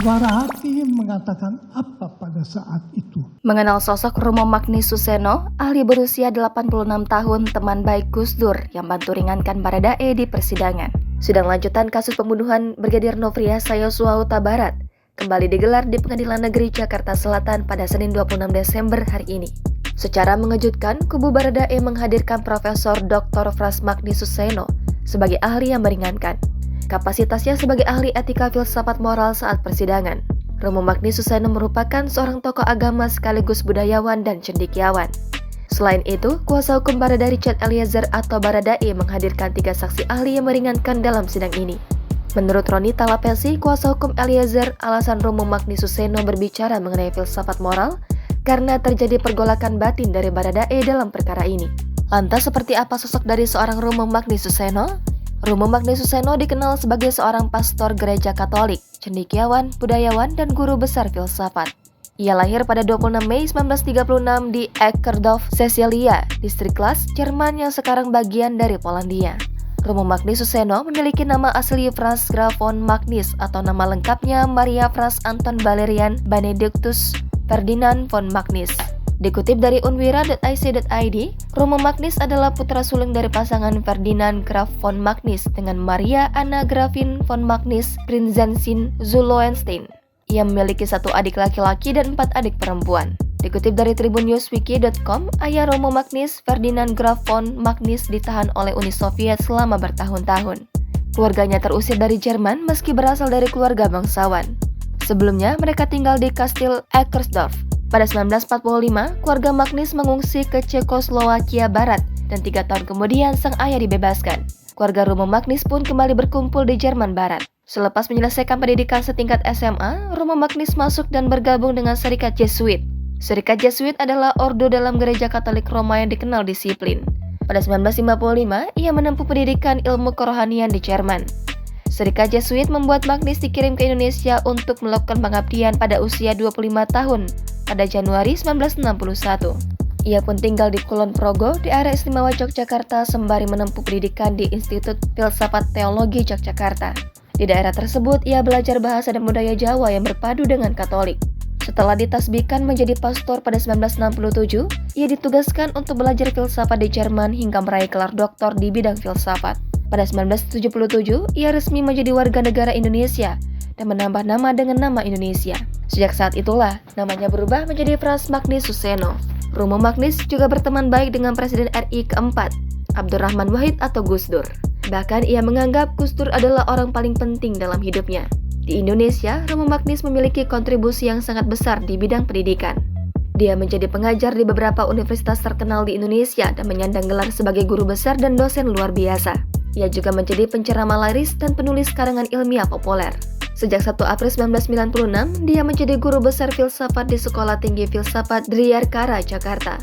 Suara hati mengatakan apa pada saat itu? Mengenal sosok Romo Magnis Suseno, ahli berusia 86 tahun, teman baik Gus Dur yang bantu ringankan Baradae di persidangan. Sidang lanjutan kasus pembunuhan Brigadir Nofriansah Yosua Huta Barat kembali digelar di Pengadilan Negeri Jakarta Selatan pada Senin 26 Desember hari ini. Secara mengejutkan, kubu Baradae menghadirkan Profesor Dr. Frans Magnis Suseno sebagai ahli yang meringankan. Kapasitasnya sebagai ahli etika filsafat moral saat persidangan. Romo Magnis Suseno merupakan seorang tokoh agama sekaligus budayawan dan cendekiawan. Selain itu, kuasa hukum Baradae Richard Eliezer atau Baradae menghadirkan 3 saksi ahli yang meringankan dalam sidang ini. Menurut Roni Talapesi, kuasa hukum Eliezer, alasan Romo Magnis Suseno berbicara mengenai filsafat moral karena terjadi pergolakan batin dari Baradae dalam perkara ini. Lantas seperti apa sosok dari seorang Romo Magnis Suseno? Romo Magnis Suseno dikenal sebagai seorang pastor gereja Katolik, cendekiawan, budayawan, dan guru besar filsafat. Ia lahir pada 26 Mei 1936 di Eckerdorf, Cecilia, distrik Klas, Jerman yang sekarang bagian dari Polandia. Romo Magnis Suseno memiliki nama asli Franz Graf von Magnis atau nama lengkapnya Maria Franz Anton Valerian Benedictus Ferdinand von Magnis. Dikutip dari unwira.ic.id, Romo Magnis adalah putra sulung dari pasangan Ferdinand Graf von Magnis dengan Maria Anna Grafin von Magnis Prinzessin zu Lohenstein. Ia memiliki 1 adik laki-laki dan 4 adik perempuan. Dikutip dari tribunnewswiki.com, ayah Romo Magnis, Ferdinand Graf von Magnis, ditahan oleh Uni Soviet selama bertahun-tahun. Keluarganya terusir dari Jerman meski berasal dari keluarga bangsawan. Sebelumnya, mereka tinggal di Kastil Eckerdorf. Pada 1945, keluarga Magnis mengungsi ke Cekoslowakia Barat dan 3 tahun kemudian sang ayah dibebaskan. Keluarga Romo Magnis pun kembali berkumpul di Jerman Barat. Selepas menyelesaikan pendidikan setingkat SMA, Romo Magnis masuk dan bergabung dengan Serikat Jesuit. Serikat Jesuit adalah ordo dalam gereja Katolik Roma yang dikenal disiplin. Pada 1955, ia menempuh pendidikan ilmu kerohanian di Jerman. Serikat Jesuit membuat Magnis dikirim ke Indonesia untuk melakukan pengabdian pada usia 25 tahun pada Januari 1961. Ia pun tinggal di Kulon Progo di area istimewa Yogyakarta sembari menempuh pendidikan di Institut Filsafat Teologi Yogyakarta. Di daerah tersebut, ia belajar bahasa dan budaya Jawa yang berpadu dengan Katolik. Setelah ditasbihkan menjadi pastor pada 1967, ia ditugaskan untuk belajar filsafat di Jerman hingga meraih gelar doktor di bidang filsafat. Pada 1977, ia resmi menjadi warga negara Indonesia dan menambah nama dengan nama Indonesia. Sejak saat itulah, namanya berubah menjadi Frans Magnis Suseno. Romo Magnis juga berteman baik dengan Presiden RI keempat, Abdurrahman Wahid atau Gus Dur. Bahkan ia menganggap Gus Dur adalah orang paling penting dalam hidupnya. Di Indonesia, Romo Magnis memiliki kontribusi yang sangat besar di bidang pendidikan. Dia menjadi pengajar di beberapa universitas terkenal di Indonesia dan menyandang gelar sebagai guru besar dan dosen luar biasa. Ia juga menjadi penceramah laris dan penulis karangan ilmiah populer. Sejak 1 April 1996, dia menjadi guru besar filsafat di Sekolah Tinggi Filsafat Driyarkara, Jakarta.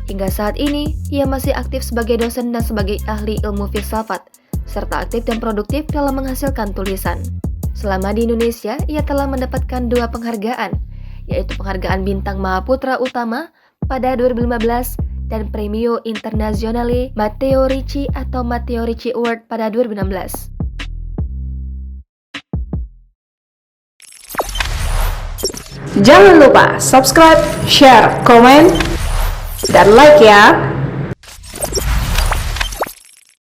Hingga saat ini, ia masih aktif sebagai dosen dan sebagai ahli ilmu filsafat, serta aktif dan produktif dalam menghasilkan tulisan. Selama di Indonesia, ia telah mendapatkan 2 penghargaan, yaitu penghargaan Bintang Mahaputra Utama pada 2015 dan Premio Internazionale Matteo Ricci atau Matteo Ricci Award pada 2016. Jangan lupa subscribe, share, komen, dan like ya!